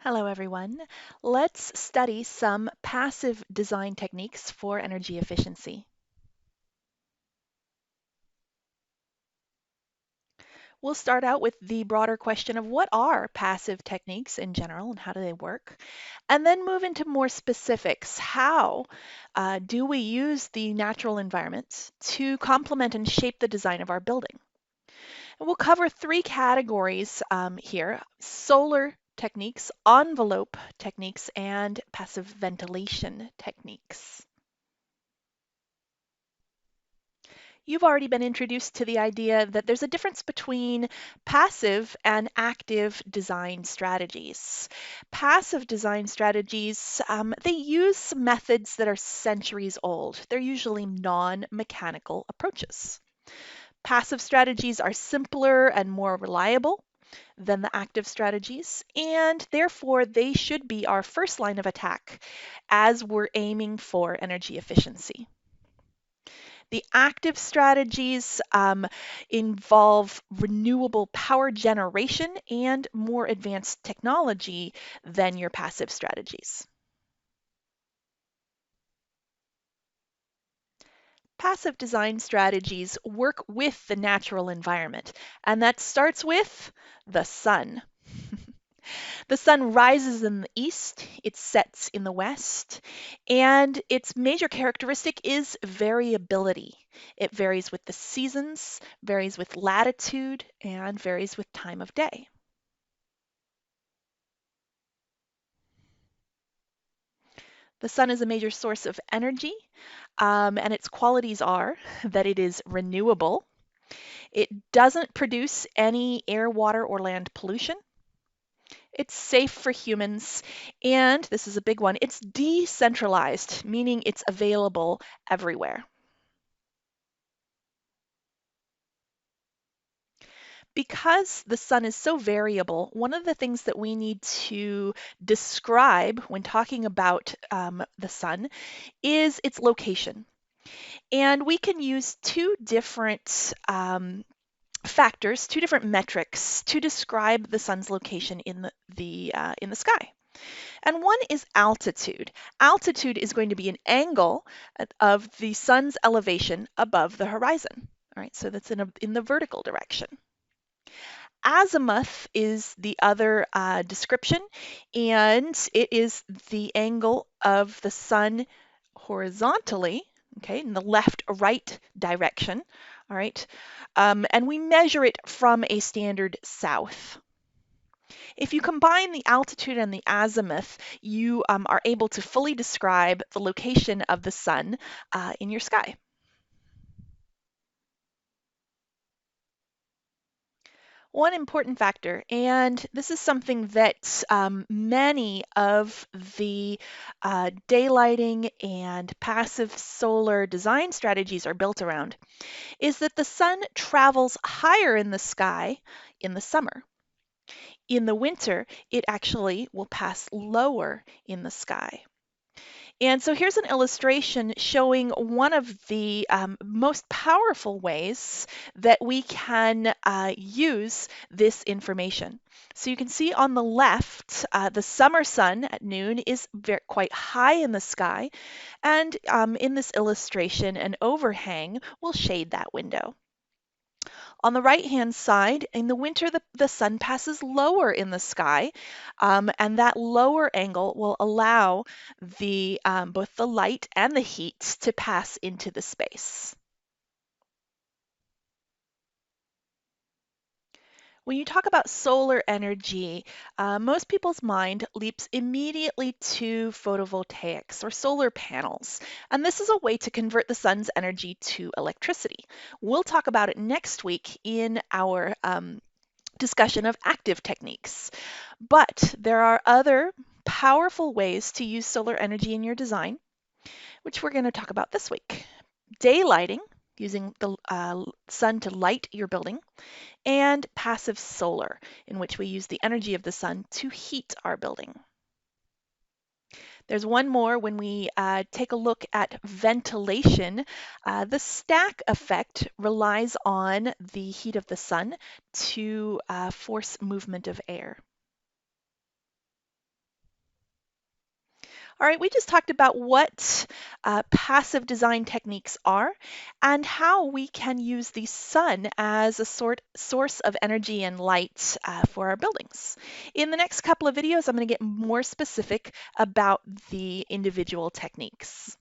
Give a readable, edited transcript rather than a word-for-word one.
Hello, everyone. Let's study some passive design techniques for energy efficiency. We'll start out with the broader question of what are passive techniques in general and how do they work, and then move into more specifics. How do we use the natural environment to complement and shape the design of our building? And we'll cover three categories here: solar techniques, envelope techniques, and passive ventilation techniques. You've already been introduced to the idea that there's a difference between passive and active design strategies. Passive design strategies, they use methods that are centuries old. They're usually non-mechanical approaches. Passive strategies are simpler and more reliable than the active strategies, and therefore they should be our first line of attack as we're aiming for energy efficiency. The active strategies involve renewable power generation and more advanced technology than your passive strategies. Passive design strategies work with the natural environment, and that starts with the sun. The sun rises in the east, it sets in the west, and its major characteristic is variability. It varies with the seasons, varies with latitude, and varies with time of day. The sun is a major source of energy, and its qualities are that it is renewable, it doesn't produce any air, water, or land pollution. It's safe for humans, and this is a big one, it's decentralized, meaning it's available everywhere. Because the sun is so variable, one of the things that we need to describe when talking about the sun is its location. And we can use two different factors, two different metrics to describe the sun's location in the sky. And one is altitude. Altitude is going to be an angle of the sun's elevation above the horizon. All right, so that's in the vertical direction. Azimuth is the other description, and it is the angle of the sun horizontally, okay, in the left-right direction. All right, and we measure it from a standard south. If you combine the altitude and the azimuth, you are able to fully describe the location of the sun in your sky. One important factor, and this is something that many of the daylighting and passive solar design strategies are built around, is that the sun travels higher in the sky in the summer. In the winter, it actually will pass lower in the sky. And so here's an illustration showing one of the most powerful ways that we can use this information. So you can see on the left, the summer sun at noon is quite high in the sky. And in this illustration, an overhang will shade that window. On the right-hand side, in the winter, the sun passes lower in the sky, and that lower angle will allow both the light and the heat to pass into the space. When you talk about solar energy, most people's mind leaps immediately to photovoltaics or solar panels. And this is a way to convert the sun's energy to electricity. We'll talk about it next week in our discussion of active techniques. But there are other powerful ways to use solar energy in your design, which we're going to talk about this week. Daylighting, using the sun to light your building, and passive solar, in which we use the energy of the sun to heat our building. There's one more when we take a look at ventilation. The stack effect relies on the heat of the sun to force movement of air. All right, we just talked about what passive design techniques are and how we can use the sun as a source of energy and light for our buildings. In the next couple of videos, I'm going to get more specific about the individual techniques.